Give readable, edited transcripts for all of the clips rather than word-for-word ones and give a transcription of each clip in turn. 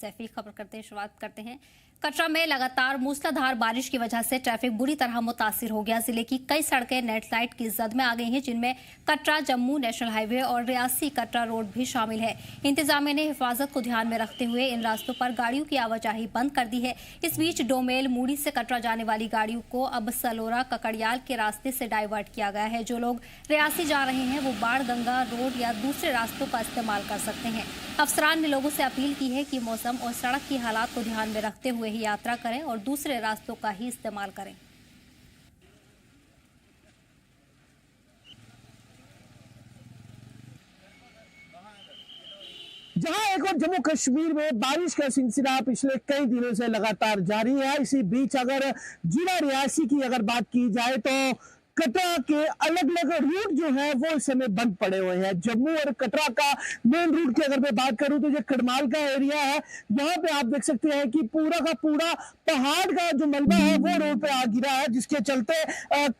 सैफी खबर करते शुरुआत करते हैं। कटरा में लगातार मूसलाधार बारिश की वजह से ट्रैफिक बुरी तरह मुतासिर हो गया। जिले की कई सड़कें नेट लाइट की जद में आ गई हैं, जिनमें कटरा जम्मू नेशनल हाईवे और रियासी कटरा रोड भी शामिल है। इंतजामिया ने हिफाजत को ध्यान में रखते हुए इन रास्तों पर गाड़ियों की आवाजाही बंद कर दी है। इस बीच डोमेल मूड़ी से कटरा जाने वाली गाड़ियों को अब सलोरा ककड़ियाल के रास्ते से डाइवर्ट किया गया है। जो लोग रियासी जा रहे हैं वो बाढ़ गंगा रोड या दूसरे रास्तों का इस्तेमाल कर सकते हैं। अफसरान ने लोगों से अपील की है कि मौसम और सड़क की हालात को ध्यान में रखते हुए ही यात्रा करें और दूसरे रास्तों का ही इस्तेमाल करें। जहां एक और जम्मू कश्मीर में बारिश का सिलसिला पिछले कई दिनों से लगातार जारी है। इसी बीच अगर जिला रियासी की अगर बात की जाए तो कटरा के अलग अलग रूट जो है वो इस समय बंद पड़े हुए हैं। जम्मू और कटरा का मेन रूट की अगर मैं बात करूं तो जो कड़माल का एरिया है, यहाँ पे आप देख सकते हैं कि पूरा का पूरा पहाड़ का जो मलबा है वो रोड पे आ गिरा है, जिसके चलते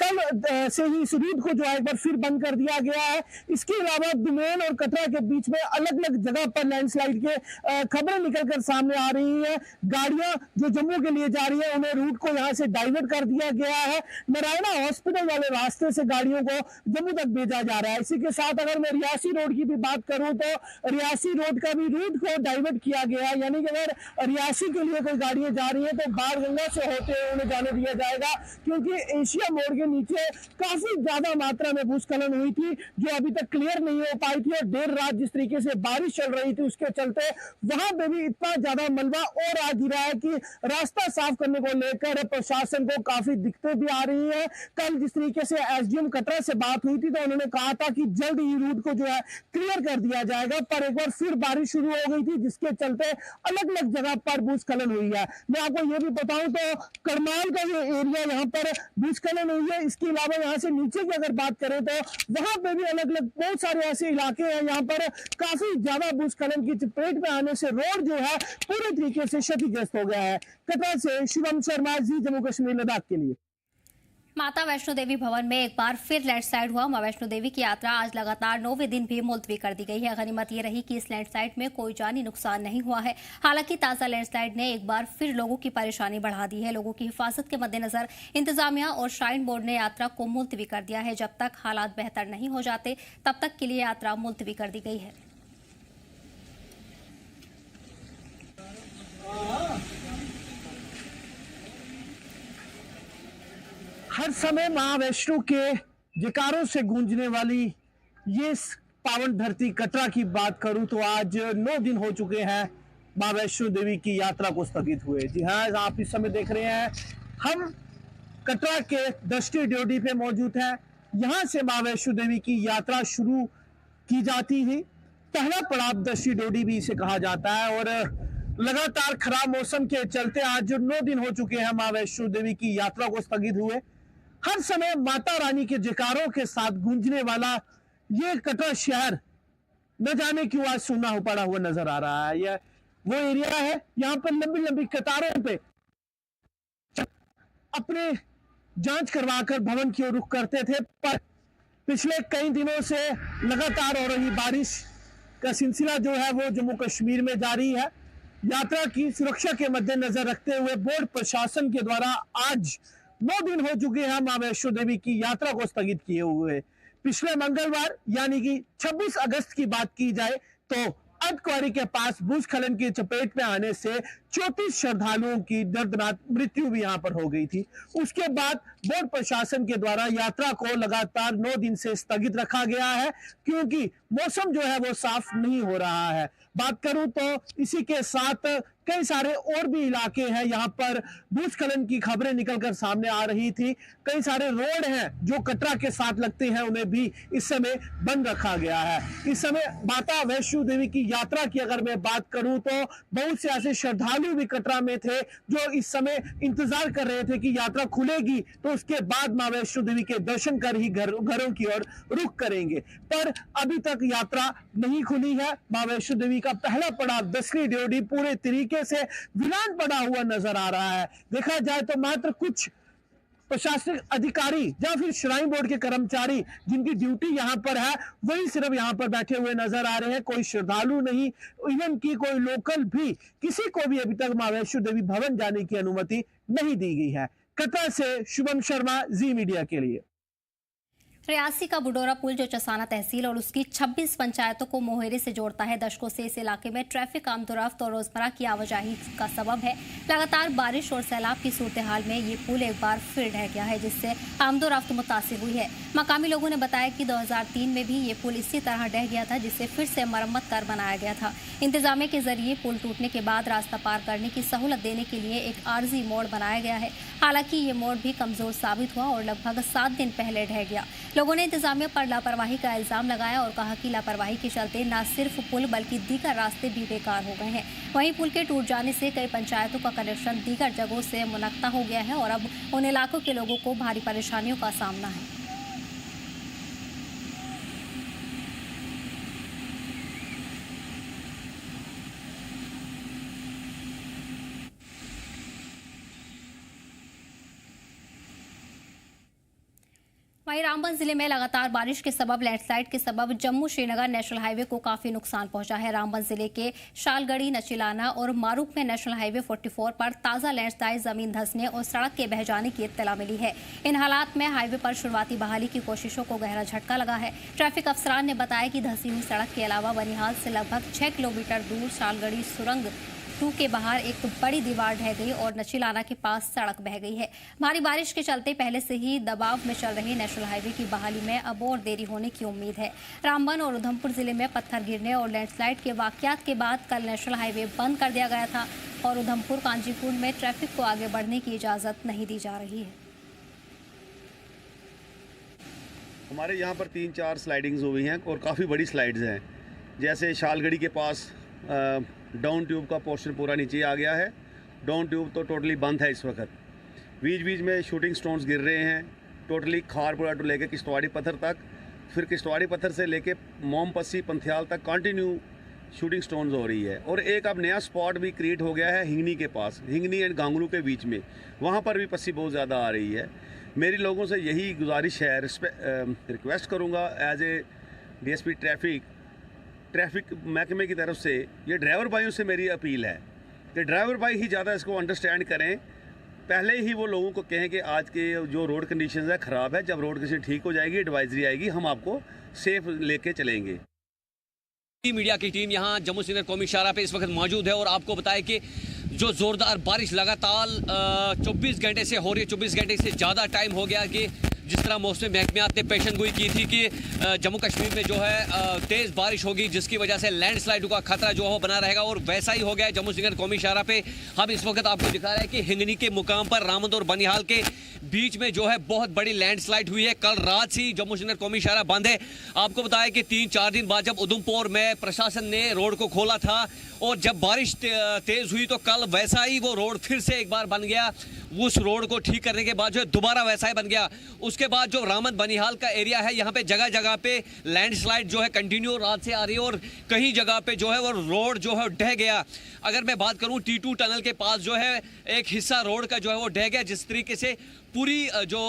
कल से ही इस रूट को जो है एक बार फिर बंद कर दिया गया है। इसके अलावा दुमेल और कटरा के बीच में अलग अलग जगह पर लैंडस्लाइड के खबरें निकलकर सामने आ रही है। गाड़ियां जो जम्मू के लिए जा रही है उन्हें रूट को यहाँ से डाइवर्ट कर दिया गया है। नारायणा हॉस्पिटल वाले रास्ते से गाड़ियों को जम्मू तक भेजा जा रहा है। इसी के साथ अगर मैं रियासी रोड की भी बात करूं तो रियासी रोड का भी रूट को डाइवर्ट किया गया है, यानी कि अगर रियासी के लिए कोई गाड़ियां जा रही है तो बाढ़ गंगा से होते हुए उन्हें जाने दिया जाएगा, क्योंकि एशिया मोड़ के नीचे काफी ज्यादा मात्रा में भूस्खलन हुई थी जो अभी तक क्लियर नहीं हो पाई थी। और देर रात जिस तरीके से बारिश चल रही थी उसके चलते वहां पे भी इतना ज्यादा मलबा और आ गिरा है कि रास्ता साफ करने को लेकर प्रशासन को काफी दिक्कतें भी आ रही है। कल जिस तरीके से एसडीएम कटरा से बात हुई थी तो उन्होंने कहा था कि जल्द ही रूट को जो है क्लियर कर दिया जाएगा, पर एक बार फिर बारिश शुरू हो गई थी जिसके चलते अलग अलग जगह पर भूस्खलन हुई है। मैं आपको यह भी बताऊं तो करमाल का जो एरिया यहाँ पर भूस्खलन हुई है। इसके अलावा यहाँ से नीचे की अगर बात करें तो वहां पे भी अलग अलग बहुत सारे ऐसे इलाके हैं यहाँ पर काफी ज्यादा भूस्खलन की चपेट में आने से रोड जो है पूरे तरीके से क्षतिग्रस्त हो गया है। कटरा से शिवम शर्मा, जी जम्मू कश्मीर लद्दाख के लिए। माता वैष्णो देवी भवन में एक बार फिर लैंडस्लाइड हुआ। मां वैष्णो देवी की यात्रा आज लगातार 9वें दिन भी मुलतवी कर दी गई है। गनीमत ये रही कि इस लैंडस्लाइड में कोई जानी नुकसान नहीं हुआ है। हालांकि ताजा लैंडस्लाइड ने एक बार फिर लोगों की परेशानी बढ़ा दी है। लोगों की हिफाजत के मद्देनजर इंतजामिया और श्राइन बोर्ड ने यात्रा को मुलतवी कर दिया है। जब तक हालात बेहतर नहीं हो जाते तब तक के लिए यात्रा मुलतवी कर दी गई है। हर समय मां वैष्णो के जयकारों से गूंजने वाली ये पावन धरती कटरा की बात करूं तो आज 9 दिन हो चुके हैं मां वैष्णो देवी की यात्रा को स्थगित हुए। जी हाँ, आप इस समय देख रहे हैं हम कटरा के दृष्टि ड्योढ़ी पे मौजूद हैं। यहां से मां वैष्णो देवी की यात्रा शुरू की जाती है। पहला पड़ाव दृष्टि ड्योढ़ी भी इसे कहा जाता है और लगातार खराब मौसम के चलते आज 9 दिन हो चुके हैं मां वैष्णो देवी की यात्रा को स्थगित हुए। हर समय माता रानी के जयकारों के साथ गूंजने वाला ये कटरा शहर न जाने क्यों आज सूना हो पड़ा हुआ नजर आ रहा है। यह वो एरिया है यहाँ पर लंबी लंबी कतारों पे अपने जांच करवाकर भवन की ओर रुख करते थे, पर पिछले कई दिनों से लगातार हो रही बारिश का सिलसिला जो है वो जम्मू कश्मीर में जारी है। यात्रा की सुरक्षा के मद्देनजर रखते हुए बोर्ड प्रशासन के द्वारा आज 9 दिन हो चुके हैं मां वैष्णो देवी की यात्रा को स्थगित किए हुए। पिछले मंगलवार यानी कि 26 अगस्त की बात की जाए तो अर्धकुंवारी के पास भूस्खलन की चपेट में आने से 34 श्रद्धालुओं की दर्दनाक मृत्यु भी यहां पर हो गई थी। उसके बाद बोर्ड प्रशासन के द्वारा यात्रा को लगातार 9 दिन से स्थगित रखा गया है, क्योंकि मौसम जो है वो साफ नहीं हो रहा है। बात करूं तो इसी के साथ कई सारे और भी इलाके हैं यहाँ पर भूस्खलन की खबरें निकलकर सामने आ रही थी। कई सारे रोड हैं जो कटरा के साथ लगते हैं, उन्हें भी इस समय बंद रखा गया है। इस समय माता वैष्णो देवी की यात्रा की अगर मैं बात करूं तो बहुत से ऐसे श्रद्धालु भी कटरा में थे जो इस समय इंतजार कर रहे थे कि यात्रा खुलेगी तो उसके बाद मां वैष्णो देवी के दर्शन कर ही घरों की ओर रुख करेंगे, पर अभी तक यात्रा नहीं खुली है। मां वैष्णो देवी का पहला पड़ाव दसवीं ड्योढ़ी पूरे तरीके से वीरान पड़ा हुआ नजर आ रहा है। देखा जाए तो मात्र कुछ प्रशासनिक अधिकारी या फिर श्राइन बोर्ड के कर्मचारी जिनकी ड्यूटी यहाँ पर है वही सिर्फ यहाँ पर बैठे हुए नजर आ रहे हैं। कोई श्रद्धालु नहीं, इवन की कोई लोकल भी, किसी को भी अभी तक मां वैष्णो देवी भवन जाने की अनुमति नहीं दी गई है। कटरा से शुभम शर्मा, जी मीडिया के लिए। रियासी का बुडोरा पुल जो चसाना तहसील और उसकी 26 पंचायतों को मोहरे से जोड़ता है, दशकों से इस इलाके में ट्रैफिक आमदोरफ्त और रोजमर्रा की आवाजाही का सबब है। लगातार बारिश और सैलाब की सूरत हाल में ये पुल एक बार फिर ढह गया है, जिससे आमदोरफ्त मुतासिर हुई है। मकामी लोगों ने बताया कि 2003 में भी ये पुल इसी तरह ढह गया था, जिससे फिर से मरम्मत कर बनाया गया था। इंतजामिया के जरिए पुल टूटने के बाद रास्ता पार करने की सहूलत देने के लिए एक आर्जी मोड़ बनाया गया है। हालांकि ये मोड़ भी कमजोर साबित हुआ और लगभग 7 दिन पहले ढह गया। लोगों ने इंतजामिया पर लापरवाही का इल्जाम लगाया और कहा कि लापरवाही के चलते न सिर्फ पुल बल्कि दीगर रास्ते भी बेकार हो गए हैं। वहीं पुल के टूट जाने से कई पंचायतों का कनेक्शन दीगर जगहों से मुनक्ता हो गया है और अब उन इलाकों के लोगों को भारी परेशानियों का सामना है। वहीं रामबन जिले में लगातार बारिश के सबब लैंडस्लाइड के सबब जम्मू श्रीनगर नेशनल हाईवे को काफी नुकसान पहुंचा है। रामबन जिले के शालगढ़ी, नचिलाना और मारूक में नेशनल हाईवे 44 पर ताजा लैंडस्लाइड, जमीन धंसने और सड़क के बह जाने की इत्तला मिली है। इन हालात में हाईवे पर शुरुआती बहाली की कोशिशों को गहरा झटका लगा है। ट्रैफिक अफसरान ने बताया कि धंसी हुई सड़क के अलावा बनिहाल से लगभग 6 किलोमीटर दूर शालगढ़ी सुरंग 2 के बाहर एक बड़ी दीवार ढह गई और नचिलाना के पास सड़क बह गई है। भारी बारिश के चलते पहले से ही दबाव में चल रही नेशनल हाईवे की बहाली में अब और देरी होने की उम्मीद है। रामबन और उधमपुर जिले में पत्थर गिरने और लैंडस्लाइड के वाकयात के बाद कल नेशनल हाईवे बंद कर दिया गया था और उधमपुर कांजीपुर में ट्रैफिक को आगे बढ़ने की इजाजत नहीं दी जा रही है। हमारे यहाँ पर 3-4 स्लाइडिंग्स हुई हैं और काफ़ी बड़ी स्लाइड्स हैं। जैसे शालगढ़ी के पास डाउन ट्यूब का पोर्शन पूरा नीचे आ गया है। डाउन ट्यूब तो टोटली बंद है इस वक्त। बीच बीच में शूटिंग स्टोन्स गिर रहे हैं, टोटली खारपुरा टू लेके किश्तवाड़ी पत्थर तक, फिर किश्तवाड़ी पत्थर से लेके मोमपस्सी पंथियाल तक कंटिन्यू शूटिंग स्टोन्स हो रही है। और एक अब नया स्पॉट भी क्रिएट हो गया है हिंगनी के पास, हिंगनी एंड गांगलू के बीच में, वहाँ पर भी पस्सी बहुत ज़्यादा आ रही है। मेरी लोगों से यही गुजारिश है, रिक्वेस्ट करूँगा एज ए DSP ट्रैफिक महकमे की तरफ से, ये ड्राइवर भाइयों से मेरी अपील है कि ड्राइवर भाई ही ज़्यादा इसको अंडरस्टैंड करें। पहले ही वो लोगों को कहें कि आज के जो रोड कंडीशंस है ख़राब है, जब रोड कंडीशन ठीक हो जाएगी एडवाइजरी आएगी, हम आपको सेफ लेके चलेंगे। मीडिया की टीम यहाँ जम्मू श्रीनगर कौमी शाहराह पे इस वक्त मौजूद है और आपको बताया कि जो ज़ोरदार बारिश लगातार 24 घंटे से हो रही है, 24 घंटे से ज़्यादा टाइम हो गया कि जिस तरह मौसम महकमियात ने पेशन गोई की थी कि जम्मू कश्मीर में जो है तेज़ बारिश होगी, जिसकी वजह से लैंडस्लाइड का खतरा जो है बना रहेगा, और वैसा ही हो गया है। जम्मू श्रीनगर कौमी शाहराह पे हम इस वक्त आपको दिखा रहे हैं कि हिंगनी के मुकाम पर रामबन और बनिहाल के बीच में जो है बहुत बड़ी लैंडस्लाइड हुई है। कल रात से जम्मू श्रीनगर कौमी शाहराह बंद है। आपको बताया कि 3-4 दिन बाद जब उधमपुर में प्रशासन ने रोड को खोला था और जब बारिश तेज़ हुई तो कल वैसा ही वो रोड फिर से एक बार बन गया। उस रोड को ठीक करने के बाद जो है दोबारा वैसा ही बन गया। उसके बाद जो रामबन बनिहाल का एरिया है, यहाँ पे जगह जगह पे लैंडस्लाइड जो है कंटिन्यू रात से आ रही है और कहीं जगह पे जो है वो रोड जो है ढह गया। अगर मैं बात करूँ T2 टनल के पास जो है एक हिस्सा रोड का जो है वो ढह गया, जिस तरीके से पूरी जो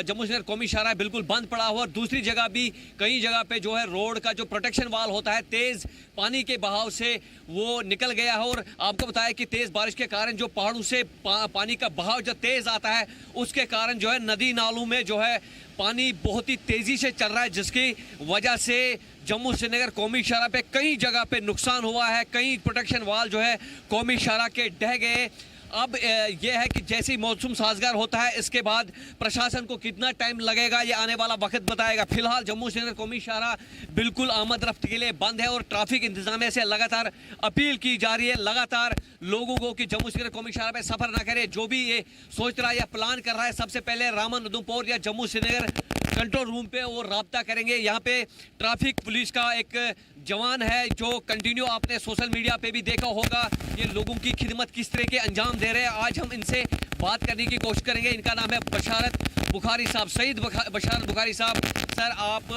जम्मू श्रीनगर कौमी शाहराह बिल्कुल बंद पड़ा हुआ। और दूसरी जगह भी कई जगह पे जो है रोड का जो प्रोटेक्शन वाल होता है तेज़ पानी के बहाव से वो निकल गया है। और आपको बताया कि तेज़ बारिश के कारण जो पहाड़ों से पानी का बहाव जो तेज़ आता है, उसके कारण जो है नदी नालों में जो है पानी बहुत ही तेज़ी से चल रहा है, जिसकी वजह से जम्मू श्रीनगर कौमी शाहराह पे कई जगह पे नुकसान हुआ है। कई प्रोटेक्शन वाल जो है कौमी शाहराह के ढह गए। अब यह है कि जैसे ही मौसम साजगार होता है, इसके बाद प्रशासन को कितना टाइम लगेगा ये आने वाला वक्त बताएगा। फिलहाल जम्मू श्रीनगर कौमी शाहराह बिल्कुल आमद रफ्त के लिए बंद है और ट्रैफिक इंतजामिया से लगातार अपील की जा रही है लगातार लोगों को कि जम्मू श्रीनगर कौमी शाहराह पे सफ़र ना करे। जो भी ये सोच रहा है या प्लान कर रहा है, सबसे पहले रामबन, उधमपुर या जम्मू श्रीनगर कंट्रोल रूम पे वो राब्ता करेंगे। यहाँ पे ट्रैफिक पुलिस का एक जवान है जो कंटिन्यू आपने सोशल मीडिया पे भी देखा होगा ये लोगों की खिदमत किस तरह के अंजाम दे रहे हैं। आज हम इनसे बात करने की कोशिश करेंगे। इनका नाम है बशारत बुखारी साहब, सईद बशारत बुखारी साहब। सर, आप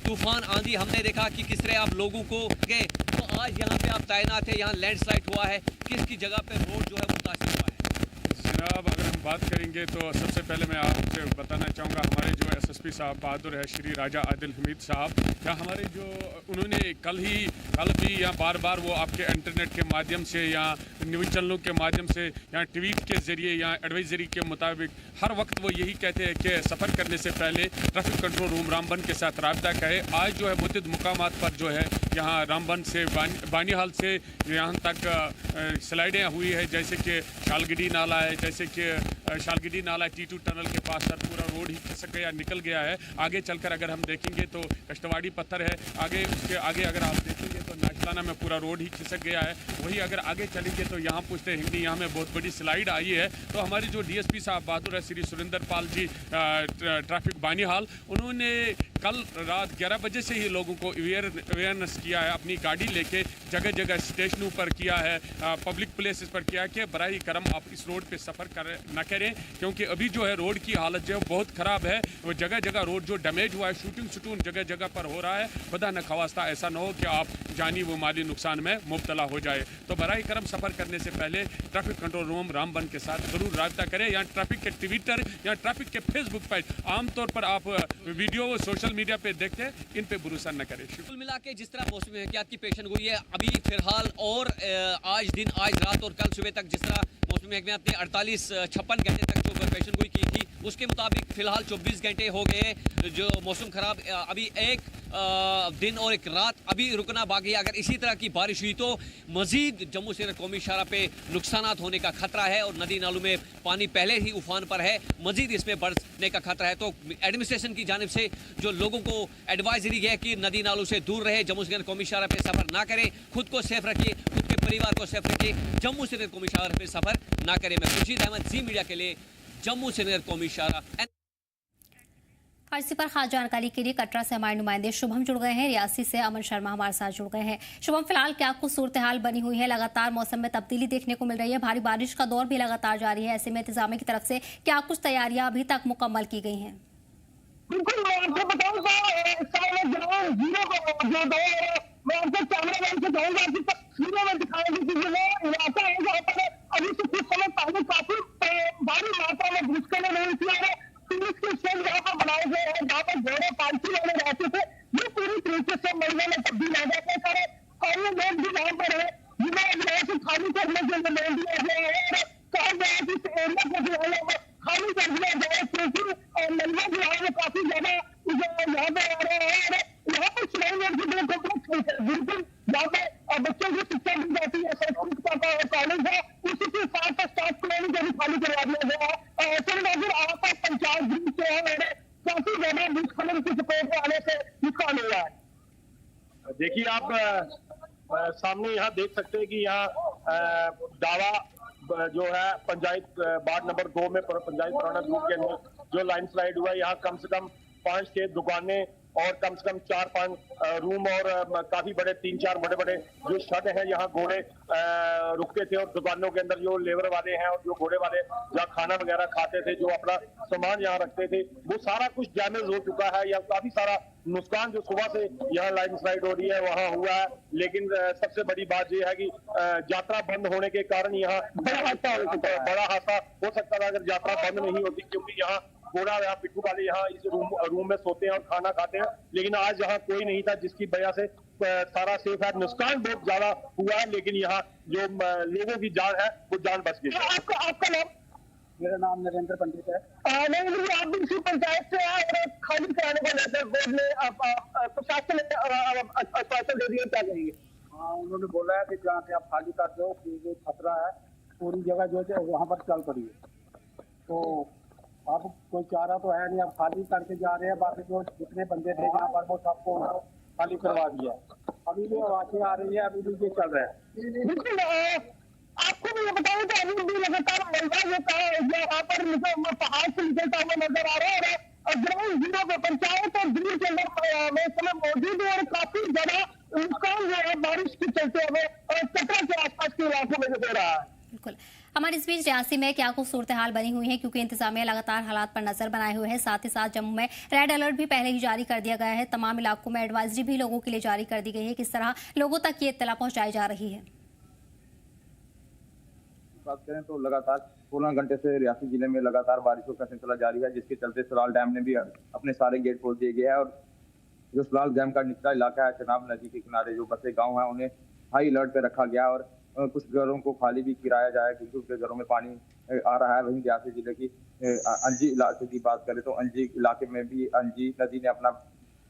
तूफान आंधी हमने देखा कि किस तरह आप लोगों को गए, तो आज यहाँ पे आप तैनात है, यहाँ लैंडस्लाइड हुआ है, किसकी जगह पे रोड जो है मुतासिर हुआ है? जनाब, अगर हम बात करेंगे तो सबसे पहले मैं आपसे बताना चाहूँगा, हमारे जो एसएसपी साहब बहादुर है श्री राजा आदिल हमीद साहब, या हमारे जो उन्होंने कल भी या बार बार वो आपके इंटरनेट के माध्यम से या न्यूज़ चैनलों के माध्यम से या ट्वीट के ज़रिए या एडवाइजरी के मुताबिक हर वक्त वो यही कहते हैं कि सफ़र करने से पहले ट्रैफिक कंट्रोल रूम रामबन के साथ रब्ता करें। आज जो है मुतअद्दिद मुकामात पर जो है यहाँ रामबन से बानीहाल से यहाँ तक स्लाइडें हुई है, जैसे कि शालगिडी नाला है, जैसे कि शालगिडी नाला T2 टनल के पास सर पूरा रोड ही खिसक गया, निकल गया है। आगे चलकर अगर हम देखेंगे तो कश्तवाड़ी पत्थर है, आगे उसके आगे अगर आप देखेंगे तो नाचलाना में पूरा रोड ही खिसक गया है। वही अगर आगे चलेंगे तो यहाँ पूछते हिंगनी, यहाँ में बहुत बड़ी स्लाइड आई है। तो हमारी जो DSP साहब बहादुर है श्री सुरेंद्र पाल जी ट्रैफिक बानीहाल, उन्होंने कल रात 11 बजे से ही लोगों को अवेयरनेस किया है, अपनी गाड़ी लेके जगह जगह स्टेशनों पर किया है, पब्लिक प्लेसेस पर किया है कि बराए करम आप इस रोड पे सफ़र न करें, क्योंकि अभी जो है रोड की हालत जो है बहुत ख़राब है। वो जगह जगह रोड जो डैमेज हुआ है, शूटिंग जगह जगह पर हो रहा है। खुदा न खवास्ता ऐसा न हो कि आप जानी व माली नुकसान में मुब्तला हो जाए। तो बराए करम सफ़र करने से पहले ट्रैफिक कंट्रोल रूम रामबन के साथ ज़रूर रब्ता करें, या ट्रैफिक के ट्विटर या ट्रैफिक के फेसबुक पेज आमतौर पर आप वीडियो सोशल मीडिया पे देखते हैं, इन पे भरोसा न करें। कुल मिला के जिस तरह मौसमी एहतियात की पेशन गोई है अभी फिलहाल, और आज रात और कल सुबह तक जिस तरह मौसमी एहतियात ने 48-56 घंटे तक जो पेशन गोई की थी, उसके मुताबिक फिलहाल 24 घंटे हो गए जो मौसम खराब। अभी एक दिन और एक रात अभी रुकना बाकी है। अगर इसी तरह की बारिश हुई तो मजीद जम्मू श्रीनगर कौमी शाहरा पे नुकसानात होने का खतरा है, और नदी नालों में पानी पहले ही उफान पर है, मजीद इसमें बढ़ने का खतरा है। तो एडमिनिस्ट्रेशन की जानिब से जो लोगों को एडवाइजरी है कि नदी नालों से दूर रहे, जम्मू श्रीनगर कौमी शाहरा पे सफ़र ना करें, खुद को सेफ रखिए, खुद के परिवार को सेफ रखिए, जम्मू श्रीनगर कौमी शाहरा पे सफ़र ना करें। मैं खुर्शीद अहमद, जी मीडिया के लिए, जम्मू श्रीनगर कौमी शाहरा। और इसी पर खास जानकारी के लिए कटरा से हमारे नुमाइंदे शुभम जुड़ गए हैं, रियासी से अमन शर्मा हमारे साथ जुड़ गए हैं। शुभम, फिलहाल क्या कुछ सूरत हाल बनी हुई है? लगातार मौसम में तब्दीली देखने को मिल रही है, भारी बारिश का दौर भी लगातार जारी है, ऐसे में इंतजामिया की तरफ से क्या कुछ तैयारियां अभी तक मुकम्मल की गई हैं? बिल्कुल, मैं आपको बताऊं मैं आपको कैमरामैन से कहूंगा कि तस्वीरों में दिखाने की चीजें इलाका है जहाँ पर अभी से कुछ समय पहले काफी भारी मात्रा में भूस्खलन नहीं किया है। पुलिस के शेड यहाँ पर बनाए गए हैं, जहाँ पर घोड़े पालतू वाले रहते थे, ये पूरी तरीके से मलबे में तब्दील आ जाते हैं। सारे स्थानीय लोग भी यहाँ पर है, जिन्हें यहाँ से खाली करने के लिए बोल दिया गया है, कहा गया है कि इस एरिया को जो है खाली कर दिया जाए, क्योंकि मलबा जो है वो काफी ज्यादा यहाँ पे आ रहा है। यहाँ पर बिल्कुल यहाँ पे बच्चों की शिक्षा दी जाती है, संस्कृत का कॉलेज है, उसी के साथ स्टाफ कॉलोनी को भी खाली करवा दिया गया है। ऐसे में अगर आपका पंचायत ग्रुप जो है काफी ज्यादा भूस्खलन की चपेट में आने से नुकसान हुआ है। देखिए, आप सामने यहाँ देख सकते हैं कि यहाँ दावा जो है पंचायत वार्ड नंबर 2 में पंचायत पुराना ग्रुप के अंदर जो लाइन स्लाइड हुआ है, यहाँ कम से कम 5-6 दुकानें और कम से कम 4-5 रूम और काफी बड़े 3-4 बड़े जो शेड हैं, यहाँ घोड़े रुकते थे, और दुकानों के अंदर जो लेबर वाले हैं और जो घोड़े वाले जहाँ खाना वगैरह खाते थे, जो अपना सामान यहाँ रखते थे, वो सारा कुछ डैमेज हो चुका है। या काफी सारा नुकसान जो सुबह से यहाँ लाइन स्लाइड हो रही है वहाँ हुआ है। लेकिन सबसे बड़ी बात यह है कि यात्रा बंद होने के कारण यहाँ बड़ा हादसा हो सकता था अगर यात्रा बंद नहीं होती, क्योंकि यहाँ घोड़ा यहाँ पिट्ठू वाले यहाँ इस रूम में सोते हैं और खाना खाते हैं। लेकिन आज यहाँ कोई नहीं था, जिसकी वजह से सारा सेफ है। नुकसान बहुत ज्यादा हुआ है, लेकिन यहाँ जो लोगों की जान है वो जान बच गई। आपका नाम? मेरा नाम नरेंद्र पंडित है। नहीं, आप इसी पंचायत से और खाली कराने को लेकर बोर्ड ने प्रशासन ने आश्वासन दे दिया, क्या कहेंगे? हाँ, उन्होंने बोला है कि जहाँ से आप खाली कर दो, जो खतरा है पूरी जगह जो है वहाँ पर चल पड़ी है। तो अब कोई चारा तो है नहीं, अब खाली करके जा रहे हैं। बाकी जो जितने बंदे थे यहाँ पर वो सबको खाली करवा दिया। अभी भी आवाज़ें आ रही है, अभी भी ये चल रहा है। बिल्कुल, आपको मैं बताऊं तो अभी भी लगातार मलबा जो है यहाँ पर पहाड़ से निकलता हुआ नजर आ रहा है, और ग्राउंड जीरो पे पंचायत और दिल्ली के अंदर में समय मौजूद है, और काफी ज्यादा नुकसान जो है बारिश के चलते हुए और कटरा के आसपास के इलाकों में नजर आ रहा है। बिल्कुल। हमारे इस बीच रियासी में क्या कुछ सूरत हाल बनी हुई है, क्योंकि इंतजामिया लगातार हालात पर नजर बनाए हुए हैं। साथ ही साथ जम्मू में रेड अलर्ट भी पहले ही जारी कर दिया गया है, तमाम इलाकों में एडवाइजरी भी लोगों के लिए जारी कर दी गई है। किस तरह लोगों तक ये इत्तला पहुंचाई जा रही है? बात करें तो लगातार 16 घंटे से रियासी जिले में लगातार बारिशों का सिलसिला जारी है, जिसके चलते सलाल डैम ने भी अपने सारे गेट खोल दिए गए हैं। और जो सलाल डैम का निचला इलाका है, चनाब नदी के किनारे जो बसे गाँव हैं, उन्हें हाई अलर्ट पे रखा गया और कुछ घरों को खाली भी कराया जाए क्योंकि उनके घरों में पानी आ रहा है। वहीं रियासी जिले की अंजी इलाके की बात करें तो अंजी इलाके में भी अंजी नदी ने अपना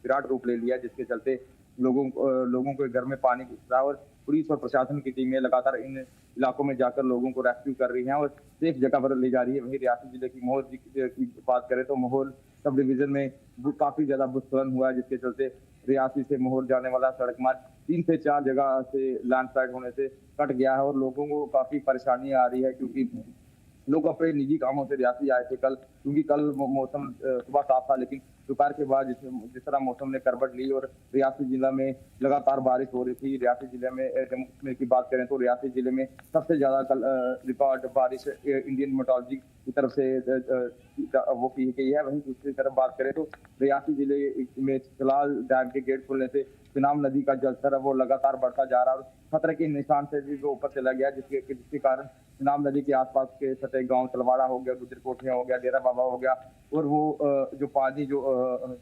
विराट रूप ले लिया, जिसके चलते लोगों के घर में पानी घुस रहा है और पुलिस और प्रशासन की टीमें लगातार इन इलाकों में जाकर लोगों को रेस्क्यू कर रही हैं और सेफ जगह पर ले जा रही है। वहीं रियासी जिले की मोहर की बात करें तो मोहर सब डिवीजन में काफी ज्यादा भूस्खलन हुआ है, जिसके चलते रियासी से मोहर जाने वाला सड़क मार्ग 3 से 4 जगह से लैंडस्लाइड होने से कट गया है और लोगों को काफी परेशानी आ रही है क्योंकि लोग अपने निजी कामों से रियासी आए थे कल, क्योंकि कल मौसम सुबह साफ था, लेकिन दोपहर के बाद जिस तरह मौसम ने करवट ली और रियासी जिला में लगातार बारिश हो रही थी। रियासी जिले में जम्मू कश्मीर की बात करें तो रियासी जिले में सबसे ज्यादा कल रिकॉर्ड बारिश इंडियन मेट्रोलॉजी की तरफ से वो की गई है। वहीं दूसरी तरफ बात करें तो रियासी जिले में सलाल डैम के गेट खुलने से चिनाब नदी का जलस्तर है वो लगातार बढ़ता जा रहा है और खतरे के निशान से भी वो ऊपर चला गया, जिसके कारण चिनाब नदी के आसपास के सटे गांव तलवाड़ा हो गया, गुजर कोठिया हो गया, डेरा बाबा हो गया और वो जो पानी जो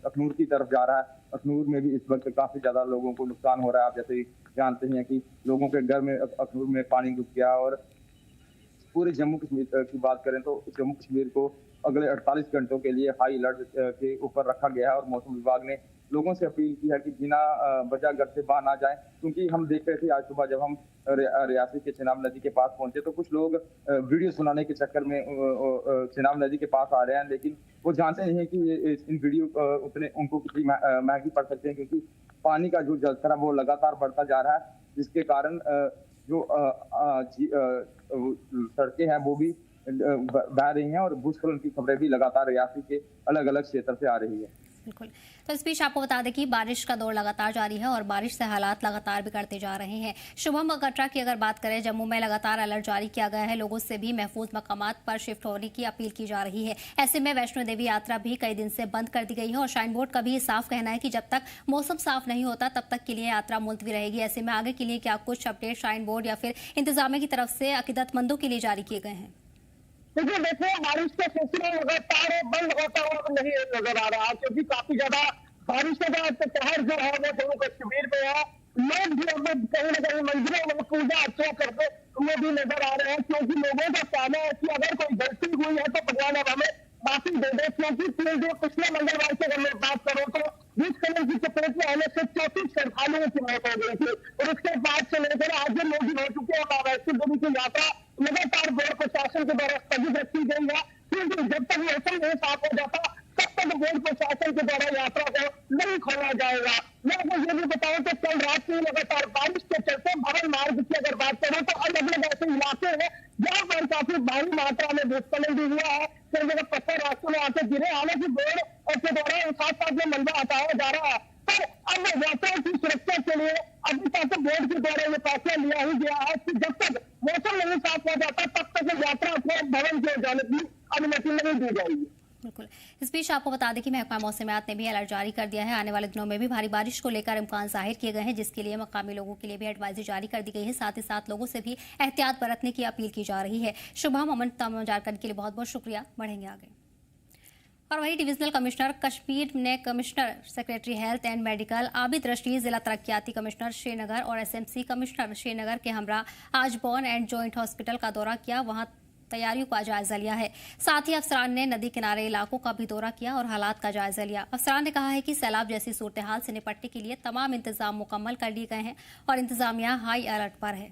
अखनूर की तरफ जा रहा है, अखनूर में भी इस वक्त काफी ज्यादा लोगों को नुकसान हो रहा है। आप जैसे ही जानते हैं कि लोगों के घर में अखनूर में पानी घुस गया और पूरे जम्मू कश्मीर की बात करें तो जम्मू कश्मीर को अगले 48 घंटों के लिए हाई अलर्ट के ऊपर रखा गया है और मौसम विभाग ने लोगों से अपील की है कि बिना वजह घर से बाहर ना जाएं, क्योंकि हम देख रहे थे आज सुबह जब हम रियासी के चिनाब नदी के पास पहुंचे तो कुछ लोग वीडियो सुनाने के चक्कर में चिनाब नदी के पास आ रहे हैं, लेकिन वो जानते नहीं है कि इन वीडियो उतने उनको कितनी महंगी पड़ सकते हैं, क्योंकि पानी का जो जलस्तर है वो लगातार बढ़ता जा रहा है, जिसके कारण जो सड़कें हैं वो भी बह रही हैं और भूस्खलन की खबरें भी लगातार रियासी के अलग अलग क्षेत्र से आ रही है। बिल्कुल। तो इस बीच आपको बता दें कि बारिश का दौर लगातार जारी है और बारिश से हालात लगातार बिगड़ते जा रहे हैं। शुभम कटरा की अगर बात करें, जम्मू में लगातार अलर्ट जारी किया गया है, लोगों से भी महफूज मकामात पर शिफ्ट होने की अपील की जा रही है। ऐसे में वैष्णो देवी यात्रा भी कई दिन से बंद कर दी गई है और श्राइन बोर्ड का भी साफ कहना है कि जब तक मौसम साफ नहीं होता तब तक के लिए यात्रा मुलतवी रहेगी। ऐसे में आगे के लिए क्या कुछ अपडेट श्राइन बोर्ड या फिर इंतजामिया की तरफ से अकीदतमंदों के लिए जारी किए गए हैं? देखिए बारिश का सिलसिला लगातार बंद होता हुआ नहीं नजर आ रहा, क्योंकि काफी ज्यादा बारिश का कहर जो है वो जम्मू कश्मीर में है। लोग भी अब कहीं न कहीं मंदिरों में पूजा अर्चना करते हुए भी नजर आ रहे हैं, क्योंकि लोगों का कहना है कि अगर कोई गलती हुई है तो भगवान अब हमें माफी दे दे, क्योंकि जो पिछले मंगलवार की अगर मैं बात करूँ तो भूस्खलन की चपेट में आने से 34 श्रद्धालुओं की मौत हो गई थी और उसके बाद से लेकर आज लोग हो चुके हैं। वैष्णो देवी की यात्रा लगातार बोर्ड प्रशासन के द्वारा स्थगित रखी गई है, क्योंकि जब तक मौसम नहीं साफ हो जाता तब तक बोर्ड प्रशासन के द्वारा यात्रा को नहीं खोला जाएगा। मैं आपको ये भी बताऊं कि कल रात की लगातार बारिश के चलते भवन मार्ग की अगर बात करें तो अलग अलग ऐसे इलाके हैं जहाँ पर काफी भारी मात्रा में भूस्खलन भी हुआ है, कई जगह पत्थर रास्तों में आके गिरे। हालांकि बोर्ड और के द्वारा साथ साथ में मलबा हटाया जा रहा है, पर अब यात्रा की सुरक्षा के लिए अभी तक बोर्ड के द्वारा ये फैसला लिया ही गया है कि जब तक मौसम नहीं साफ हो जाता तब तक यात्रा को भवन की जाने की अनुमति नहीं दी जाएगी। बिल्कुल। इस बीच आपको बता दें कि महकमा मौसमियात ने भी अलर्ट जारी कर दिया है। आने वाले दिनों में भी भारी बारिश को लेकर इम्कान जाहिर किए गए हैं, जिसके लिए मकामी लोगों के लिए भी एडवाइजरी जारी कर दी गई है। साथ ही साथ लोगों से भी एहतियात बरतने की अपील की जा रही है। शुभम अमन तमाम जानकारी के लिए बहुत बहुत शुक्रिया। बढ़ेंगे आगे। और वही डिविजनल कमिश्नर कश्मीर ने commissioner secretary health and medical Abid Rashid, जिला तरक्याती कमिश्नर श्रीनगर और एसएमसी कमिश्नर श्रीनगर के हमरा आज बॉर्न एंड जॉइंट हॉस्पिटल का दौरा किया, वहां तैयारियों का जायजा लिया है। साथ ही अफसरान ने नदी किनारे इलाकों का भी दौरा किया और हालात का जायजा लिया। अफसरान ने कहा है कि सैलाब जैसी सूरत हाल से निपटने के लिए तमाम इंतजाम मुकम्मल कर लिए गए हैं और इंतजामिया हाई अलर्ट पर है।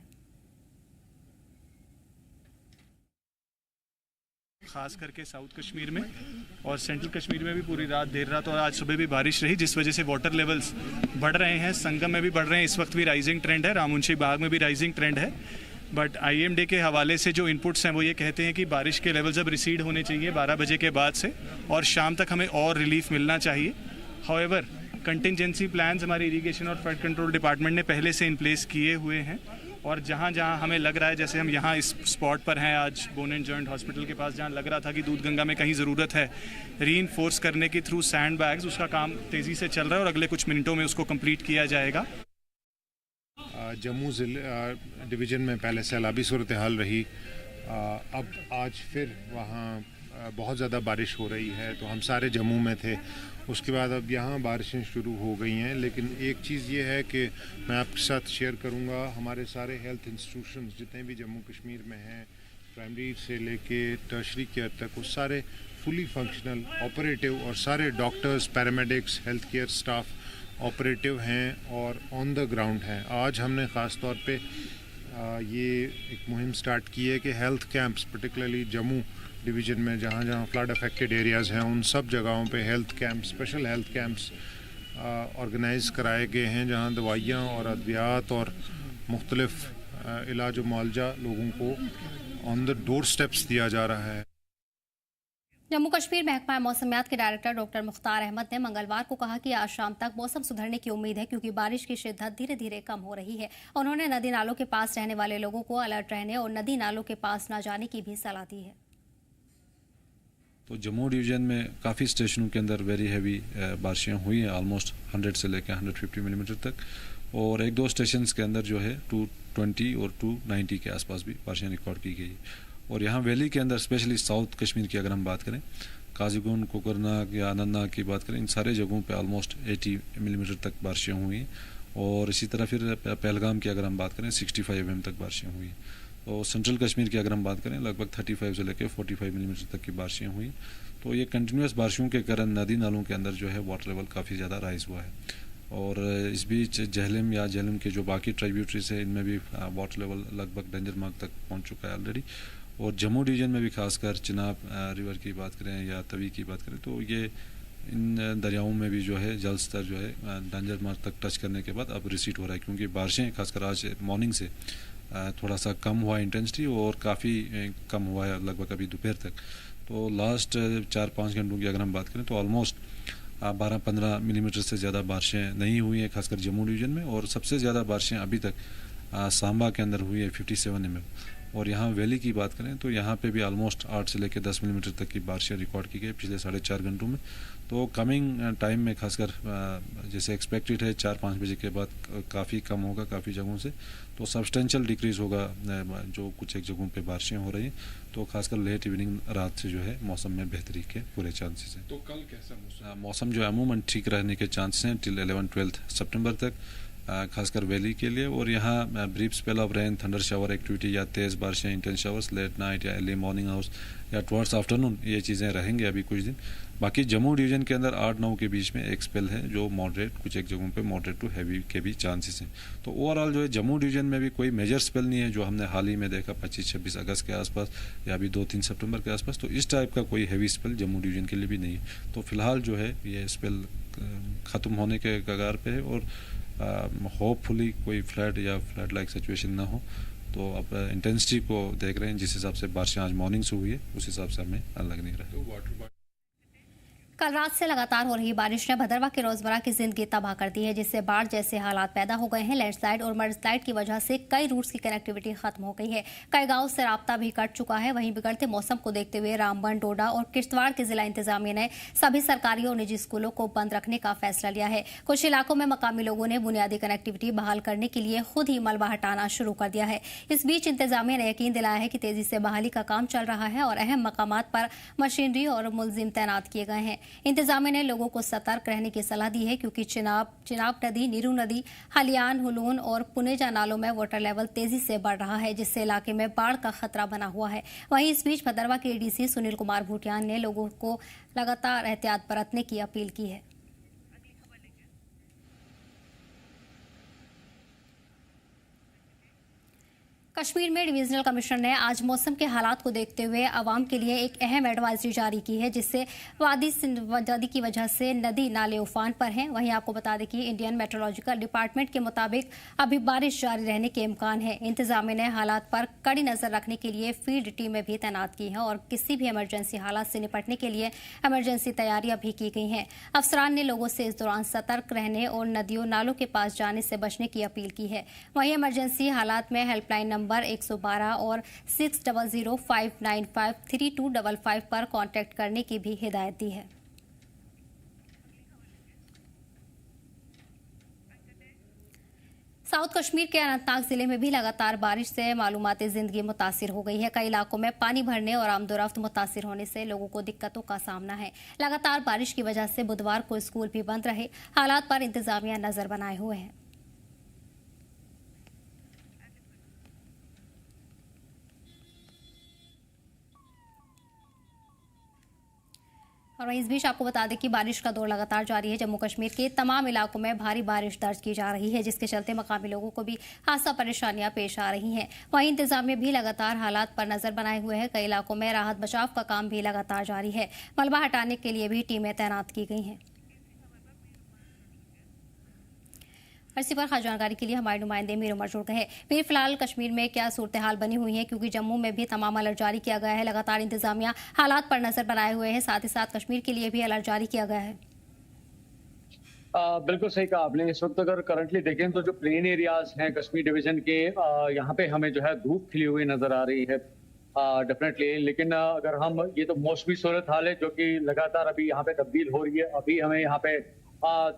खास करके साउथ कश्मीर में और सेंट्रल कश्मीर में भी पूरी रात देर रात और आज सुबह भी बारिश रही, जिस वजह से वाटर लेवल्स बढ़ रहे हैं। संगम में भी बढ़ रहे हैं, इस वक्त भी राइजिंग ट्रेंड है, राममुंशी बाग में भी राइजिंग ट्रेंड है। बट IMD के हवाले से जो इनपुट्स हैं वो ये कहते हैं कि बारिश के लेवल्स अब रिसीड होने चाहिए 12 बजे के बाद से और शाम तक हमें और रिलीफ मिलना चाहिए। हाउएवर कंटिजेंसी प्लान्स हमारे इरिगेशन और फ्लड कंट्रोल डिपार्टमेंट ने पहले से इन प्लेस किए हुए हैं और जहाँ जहाँ हमें लग रहा है, जैसे हम यहाँ इस स्पॉट पर हैं आज बोन एंड जॉइंट हॉस्पिटल के पास, जहाँ लग रहा था कि दूध गंगा में कहीं ज़रूरत है रीइंफोर्स करने की थ्रू सैंड बैग्स, उसका काम तेज़ी से चल रहा है और अगले कुछ मिनटों में उसको कंप्लीट किया जाएगा। जम्मू ज़िले डिवीज़न में पहले सैलाबी सूरत हाल रही अब आज फिर वहाँ बहुत ज़्यादा बारिश हो रही है, तो हम सारे जम्मू में थे। उसके बाद अब यहाँ बारिशें शुरू हो गई हैं, लेकिन एक चीज़ ये है कि मैं आपके साथ शेयर करूँगा, हमारे सारे हेल्थ इंस्टीट्यूशंस जितने भी जम्मू कश्मीर में हैं, प्राइमरी से लेके टर्शरी केयर तक, वो सारे फुली फंक्शनल, ऑपरेटिव, और सारे doctors, paramedics, health care staff operative हैं और ऑन द ग्राउंड हैं। आज हमने ख़ास तौर पे ये एक मुहिम स्टार्ट की है कि health camps, particularly Jammu division में जहाँ जहाँ फ्लड अफेक्टेड एरियाज़ हैं, उन सब जगहों पे health camp, special health camps organise कराए गए हैं, जहाँ दवाइयाँ और अद्वियात और मुख्तलिफ इलाज व मुआलजा लोगों को ऑन द डोर स्टेप्स दिया जा रहा है। जम्मू कश्मीर महकमा मौसमियात के डायरेक्टर डॉक्टर मुख्तार अहमद ने मंगलवार को कहा कि आज शाम तक मौसम सुधरने की उम्मीद है, क्योंकि बारिश की शिद्दत धीरे धीरे कम हो रही है। उन्होंने नदी नालों के पास रहने वाले लोगों को अलर्ट रहने और नदी नालों के पास न जाने की भी सलाह दी है। तो जम्मू डिवीज़न में काफ़ी स्टेशनों के अंदर वेरी हैवी बारिशें हुई हैं, ऑलमोस्ट 100 से लेकर 150 मिलीमीटर तक, और एक दो स्टेशंस के अंदर जो है 220 और 290 के आसपास भी बारिशें रिकॉर्ड की गई। और यहाँ वैली के अंदर स्पेशली साउथ कश्मीर की अगर हम बात करें, काजीगुंड, कोकरनाग या अनंतनाग की बात करें, इन सारे जगहों पे ऑलमोस्ट 80 मिलीमीटर तक बारिशें हुई हैं। और इसी तरह फिर पहलगाम की अगर हम बात करें 65 mm तक बारिशें हुई। तो सेंट्रल कश्मीर की अगर हम बात करें लगभग 35 से लेकर 45 मिलीमीटर तक की बारिशें हुई। तो ये कंटिन्यूस बारिशों के कारण नदी नालों के अंदर जो है वाटर लेवल काफ़ी ज़्यादा राइज हुआ है। और इस बीच झेलम के जो बाकी ट्राइब्यूटरीज है, इनमें भी वाटर लेवल लगभग डेंजर मार्क तक पहुँच चुका है ऑलरेडी। और जम्मू डिवीज़न में भी खासकर चिनाब रिवर की बात करें या तवी की बात करें, तो ये इन दरियाओं में भी जो है जल स्तर जो है डेंजर मार्क तक टच करने के बाद अब रिसीड हो रहा है, क्योंकि बारिशें खासकर आज मॉर्निंग से थोड़ा सा कम हुआ इंटेंसिटी और काफ़ी कम हुआ है लगभग अभी दोपहर तक। तो लास्ट 4-5 घंटों की अगर हम बात करें तो ऑलमोस्ट 12-15 मिलीमीटर से ज़्यादा बारिशें नहीं हुई हैं खासकर जम्मू डिवीज़न में। और सबसे ज़्यादा बारिशें अभी तक सांबा के अंदर हुई है 57 mm। और यहाँ वैली की बात करें तो यहाँ पे भी ऑलमोस्ट 8 से लेकर 10 मिलीमीटर तक की बारिशें रिकॉर्ड की गई पिछले 4.5 घंटों में। तो कमिंग टाइम में खासकर जैसे एक्सपेक्टेड है 4-5 बजे के बाद काफ़ी कम होगा काफ़ी जगहों से, तो सब्सटेंशियल डिक्रीज़ होगा जो कुछ एक जगहों पे बारिशें हो रही हैं। तो खासकर लेट इवनिंग रात से जो है मौसम में बेहतरी के पूरे चांसेस हैं। तो कल कैसा मौसम जो है अमूमन ठीक रहने के चांसेस हैं टिल 11-12 सितंबर तक, खासकर वैली के लिए। और यहाँ brief spell of rain, thunder shower activity या तेज़ बारिशें, इंटेंस शावर्स लेट नाइट या अर्ली मॉर्निंग आवर्स या टुवर्ड्स आफ्टरनून, ये चीज़ें रहेंगे अभी कुछ दिन। बाकी जम्मू डिवीज़न के अंदर 8-9 के बीच में एक स्पेल है जो मॉडरेट, कुछ एक जगहों पे मॉडरेट टू हैवी के भी चांसेस हैं। तो ओवरऑल जो है जम्मू डिवीज़न में भी कोई मेजर स्पेल नहीं है जो हमने हाल ही में देखा 25-26 अगस्त के आसपास या अभी 2-3 सितंबर के आसपास। तो इस टाइप का कोई हैवी स्पेल जम्मू डिवीज़न के लिए भी नहीं है। तो फिलहाल जो है ये स्पेल ख़त्म होने के कगार पे है और होपफुली कोई फ्लड या फ्लड लाइक सिचुएशन ना हो। तो अब इंटेंसिटी को देख रहे हैं, जिस हिसाब से बारिशें आज मॉर्निंग से हुई है उस हिसाब से हमें लग नहीं रहा। कल रात से लगातार हो रही बारिश ने भदरवा के रोजमर्रा की जिंदगी तबाह कर दी है, जिससे बाढ़ जैसे हालात पैदा हो गए हैं। लैंडस्लाइड और मडस्लाइड की वजह से कई रूट्स की कनेक्टिविटी खत्म हो गई है, कई गांवों से राब्ता भी कट चुका है। वहीं बिगड़ते मौसम को देखते हुए रामबन, डोडा और किश्तवाड़ के जिला इंतजामिया ने सभी सरकारी और निजी स्कूलों को बंद रखने का फैसला लिया है। कुछ इलाकों में मकामी लोगों ने बुनियादी कनेक्टिविटी बहाल करने के लिए खुद ही मलबा हटाना शुरू कर दिया है। इस बीच इंतजामिया ने यकीन दिलाया है कि तेजी से बहाली का काम चल रहा है और अहम मकामात पर मशीनरी और मुलजिम तैनात किए गए हैं। इंतजामिया ने लोगों को सतर्क रहने की सलाह दी है, क्योंकि चिनाब नदी, नीरू नदी, हलियान, हुलून और पुनेजा नालों में वाटर लेवल तेजी से बढ़ रहा है, जिससे इलाके में बाढ़ का खतरा बना हुआ है। वहीं इस बीच भदरवा के एडीसी सुनील कुमार भूटियान ने लोगों को लगातार एहतियात बरतने की अपील की है। कश्मीर में डिवीजनल कमिश्नर ने आज मौसम के हालात को देखते हुए आवाम के लिए एक अहम एडवाइजरी जारी की है, जिससे वादी की वजह से नदी नाले उफान पर हैं। वहीं आपको बता दें कि इंडियन मेट्रोलॉजिकल डिपार्टमेंट के मुताबिक अभी बारिश जारी रहने के इम्कान है। इंतजामिया ने हालात पर कड़ी नजर रखने के लिए फील्ड टीमें भी तैनात की हैं और किसी भी इमरजेंसी हालात से निपटने के लिए इमरजेंसी तैयारियां भी की गई हैं। अफसरान ने लोगों से इस दौरान सतर्क रहने और नदियों नालों के पास जाने से बचने की अपील की है। वहीं इमरजेंसी हालात में हेल्पलाइन नंबर 112 और 6005953255 पर कांटेक्ट करने की भी हिदायत दी है। साउथ कश्मीर के अनंतनाग जिले में भी लगातार बारिश से मालूमाती जिंदगी मुतासिर हो गई है। कई इलाकों में पानी भरने और आमदोरफ्त मुतासिर होने से लोगों को दिक्कतों का सामना है। लगातार बारिश की वजह से बुधवार को स्कूल भी बंद रहे। हालात पर इंतजामिया नजर बनाए हुए है। और वहीं इस बीच आपको बता दें कि बारिश का दौर लगातार जारी है। जम्मू कश्मीर के तमाम इलाकों में भारी बारिश दर्ज की जा रही है, जिसके चलते मकामी लोगों को भी खासा परेशानियां पेश आ रही हैं। वहीं इंतजामिया भी लगातार हालात पर नजर बनाए हुए है। कई इलाकों में राहत बचाव का काम भी लगातार जारी है। मलबा हटाने के लिए भी टीमें तैनात की गई हैं। इसी पर खास जानकारी के लिए हमारे नुमाइंदे मीर उमर जुड़ गए हैं। मीर, फिलहाल कश्मीर में क्या सूरत हाल बनी हुई है, क्योंकि जम्मू में भी तमाम अलर्ट जारी किया गया है। लगातार इंतजामिया हालात पर नजर बनाए हुए है, साथ ही साथ कश्मीर के लिए भी अलर्ट जारी किया गया है। बिल्कुल सही कहा आपने। इस वक्त अगर करंटली देखें तो जो प्लेन एरियाज हैं कश्मीर डिवीजन के, यहाँ पे हमें जो है धूप खिली हुई नजर आ रही है डेफिनेटली। लेकिन अगर हम ये तो मौसमी सूरत हाल है जो कि लगातार अभी यहाँ पे तब्दील हो रही है। अभी हमें यहाँ पे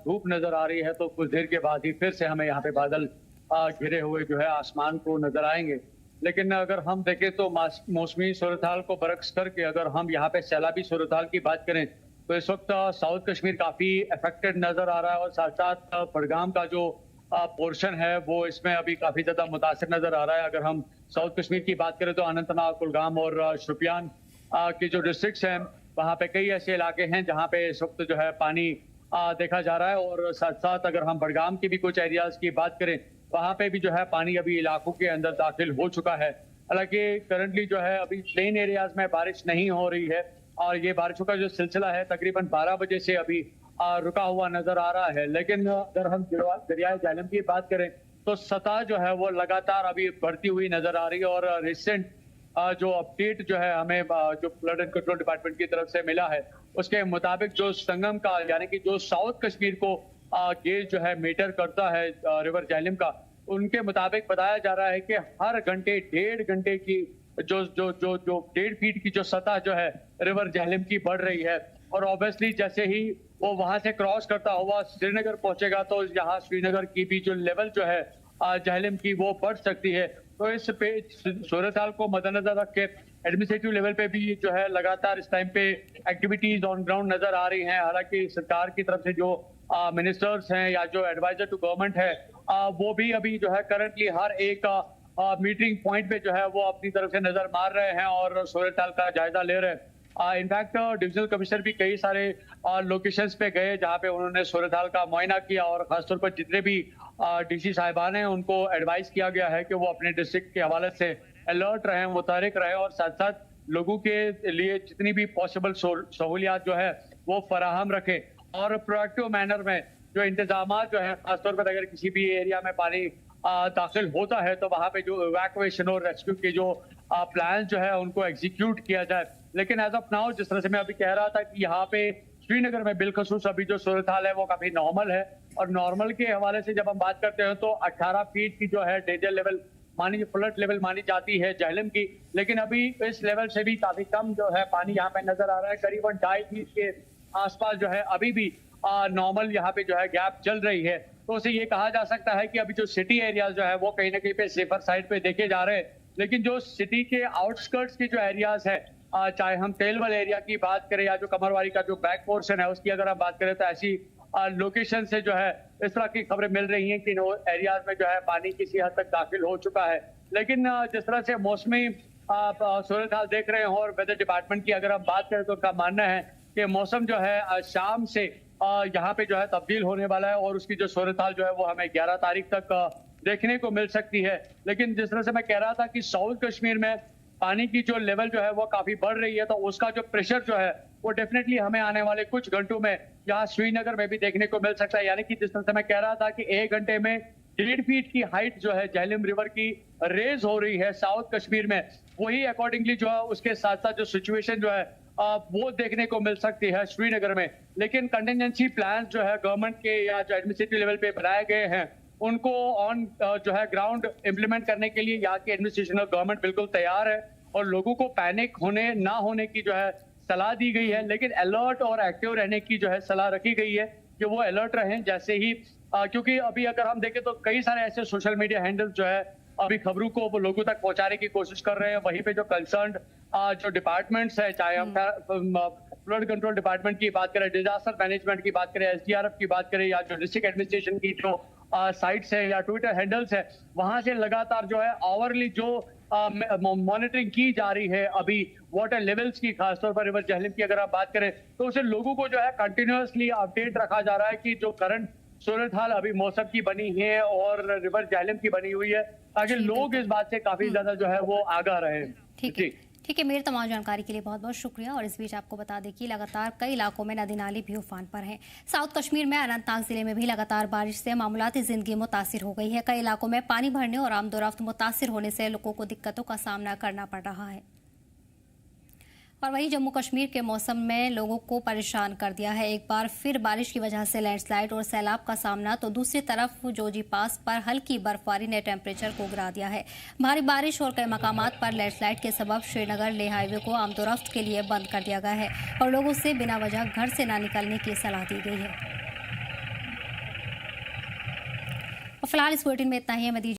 धूप नजर आ रही है, तो कुछ देर के बाद ही फिर से हमें यहाँ पे बादल घिरे हुए जो है आसमान को नजर आएंगे। लेकिन अगर हम देखें तो मौसमी सूरत हाल को बरक्स करके अगर हम यहाँ पे सैलाबी सूरत हाल की बात करें तो इस वक्त साउथ कश्मीर काफी अफेक्टेड नजर आ रहा है। और साथ साथ बडगाम का जो पोर्शन है वो इसमें अभी काफी ज्यादा मुतासिर नजर आ रहा है। अगर हम साउथ कश्मीर की बात करें तो अनंतनाग, कुलगाम और शुपियान के जो डिस्ट्रिक्ट्स हैं वहाँ पे कई ऐसे इलाके हैं जहाँ पे इस वक्त जो है पानी देखा जा रहा है। और साथ साथ अगर हम बडगाम की भी कुछ एरियाज की बात करें वहाँ पे भी जो है पानी अभी इलाकों के अंदर दाखिल हो चुका है। हालांकि करंटली जो है अभी प्लेन एरियाज में बारिश नहीं हो रही है और ये बारिशों का जो सिलसिला है तकरीबन 12 बजे से अभी रुका हुआ नजर आ रहा है। लेकिन अगर हम दरियाए झेलम की बात करें तो सतह जो है वो लगातार अभी बढ़ती हुई नजर आ रही है। और रिसेंट जो अपडेट जो है हमें जो फ्लड एंड कंट्रोल डिपार्टमेंट की तरफ से मिला है उसके मुताबिक जो संगम का यानी कि जो साउथ कश्मीर को गेज जो है मीटर करता है रिवर झेलम का, उनके मुताबिक बताया जा रहा है कि हर घंटे 1.5 घंटे की जो 1.5 फीट की जो सतह जो है रिवर झेलम की बढ़ रही है। और ऑब्वियसली जैसे ही वो वहां से क्रॉस करता हुआ श्रीनगर पहुंचेगा तो यहाँ श्रीनगर की भी जो लेवल जो है झेलम की वो बढ़ सकती है। तो इस पे सूरत हाल को मद्देनजर रख के एडमिनिस्ट्रेटिव लेवल पे भी जो है लगातार इस टाइम पे एक्टिविटीज ऑन ग्राउंड नजर आ रही हैं। हालांकि सरकार की तरफ से जो मिनिस्टर्स हैं या जो एडवाइजर टू गवर्नमेंट है वो भी अभी जो है करंटली हर एक मीटिंग पॉइंट पे जो है वो अपनी तरफ से नजर मार रहे हैं और सूरत हाल का जायजा ले रहे हैं। इनफैक्ट डिविजनल कमिश्नर भी कई सारे लोकेशंस पे गए जहाँ पे उन्होंने सूरत हाल का मुआयना किया और खासतौर पर जितने भी डीसी साहिबान हैं उनको एडवाइस किया गया है कि वो अपने डिस्ट्रिक्ट के हवाले से अलर्ट रहें, मुतहरिक रहें और साथ साथ लोगों के लिए जितनी भी पॉसिबल सहूलियात जो है वो फराहम रखें। और प्रोएक्टिव मैनर में जो इंतजाम जो है खासतौर पर अगर किसी भी एरिया में पानी दाखिल होता है तो वहाँ पे जो इवैक्यूएशन और रेस्क्यू के जो प्लान जो है उनको एग्जीक्यूट किया जाए। लेकिन एज ऑफ नाउ जिस तरह से मैं अभी कह रहा था कि यहाँ पे श्रीनगर में बिलखसूस अभी जो सूरत हाल है वो काफी नॉर्मल है। और नॉर्मल के हवाले से जब हम बात करते हैं तो 18 फीट की जो है डेंजर लेवल फ्लड लेवल मानी जाती है झेलम की। लेकिन अभी इस लेवल से भी काफी कम जो है पानी यहाँ पे नजर आ रहा है। करीबन 2.5 फीट के आसपास जो है अभी भी नॉर्मल यहाँ पे जो है गैप चल रही है। तो उसे ये कहा जा सकता है कि अभी जो सिटी एरियाज जो है वो कहीं ना कहीं पे सेफर साइड पे देखे जा रहे हैं। लेकिन जो सिटी के आउटस्कर्ट्स के जो एरियाज है चाहे हम तेलवल एरिया की बात करें या जो कमरवारी का जो बैक पोर्शन है उसकी अगर हम बात करें तो ऐसी लोकेशन से जो है इस तरह की खबरें मिल रही हैं कि इन एरियाज में जो है पानी किसी हद तक दाखिल हो चुका है। लेकिन जिस तरह से मौसमी सूरत हाल देख रहे हो और वेदर डिपार्टमेंट की अगर हम बात करें तो उनका मानना है कि मौसम जो है शाम से यहाँ पे जो है तब्दील होने वाला है और उसकी जो सूरत हाल जो है वो हमें 11 तारीख तक देखने को मिल सकती है। लेकिन जिस तरह से मैं कह रहा था कि साउथ कश्मीर में पानी की जो लेवल जो है वो काफी बढ़ रही है तो उसका जो प्रेशर जो है वो डेफिनेटली हमें आने वाले कुछ घंटों में यहाँ श्रीनगर में भी देखने को मिल सकता है। यानी कि जिस तरह से मैं कह रहा था कि 1 घंटे में 1.5 फीट की हाइट जो है झेलम रिवर की रेज हो रही है साउथ कश्मीर में, वही अकॉर्डिंगली जो है उसके साथ साथ जो सिचुएशन जो है वो देखने को मिल सकती है श्रीनगर में। लेकिन कंटिजेंसी प्लान जो है गवर्नमेंट के या जो एडमिनिस्ट्रेटिव लेवल पे बनाए गए हैं उनको ऑन जो है ग्राउंड इम्प्लीमेंट करने के लिए यहाँ की एडमिनिस्ट्रेशन और गवर्नमेंट बिल्कुल तैयार है और लोगों को पैनिक होने ना होने की जो है सलाह दी गई है। लेकिन अलर्ट और एक्टिव रहने की जो है सलाह रखी गई है कि वो अलर्ट रहें जैसे ही क्योंकि अभी अगर हम देखें तो कई सारे ऐसे सोशल मीडिया हैंडल्स जो है अभी खबरों को लोगों तक पहुंचाने की कोशिश कर रहे हैं। वहीं पे जो कंसर्न जो डिपार्टमेंट्स है, चाहे हम फ्लड कंट्रोल डिपार्टमेंट की बात करें, डिजास्टर मैनेजमेंट की बात करें, एसडीआरएफ की बात करें, या जो डिस्ट्रिक्ट एडमिनिस्ट्रेशन की जो साइट्स है या ट्विटर हैंडल्स है, वहां से लगातार जो है आवरली जो मॉनिटरिंग की जा रही है अभी वाटर लेवल्स की, खासतौर पर रिवर झेलम की अगर आप बात करें तो उसे लोगों को जो है कंटिन्यूअसली अपडेट रखा जा रहा है कि जो करंट सूरत हाल अभी मौसम की बनी है और रिवर झेलम की बनी हुई है, ताकि लोग इस बात से काफी ज्यादा जो है वो आगाह रहे। ठीक है मेरे तमाम जानकारी के लिए बहुत बहुत शुक्रिया। और इस बीच आपको बता दें कि लगातार कई इलाकों में नदी नाले भी उफान पर हैं। साउथ कश्मीर में अनंतनाग जिले में भी लगातार बारिश से मामूलाती जिंदगी मुतासिर हो गई है। कई इलाकों में पानी भरने और आमदोरफ्त मुतासिर होने से लोगों को दिक्कतों का सामना करना पड़ रहा है। और वहीं जम्मू कश्मीर के मौसम में लोगों को परेशान कर दिया है। एक बार फिर बारिश की वजह से लैंडस्लाइड और सैलाब का सामना, तो दूसरी तरफ जोजी पास पर हल्की बर्फबारी ने टेम्परेचर को गिरा दिया है। भारी बारिश और कई मकामात पर लैंडस्लाइड के सबब श्रीनगर लेह हाईवे को आमदोरफ्त के लिए बंद कर दिया गया है और लोगों से बिना वजह घर से न निकलने की सलाह दी गई है। फिलहाल इस बुलेटिन में इतना ही है।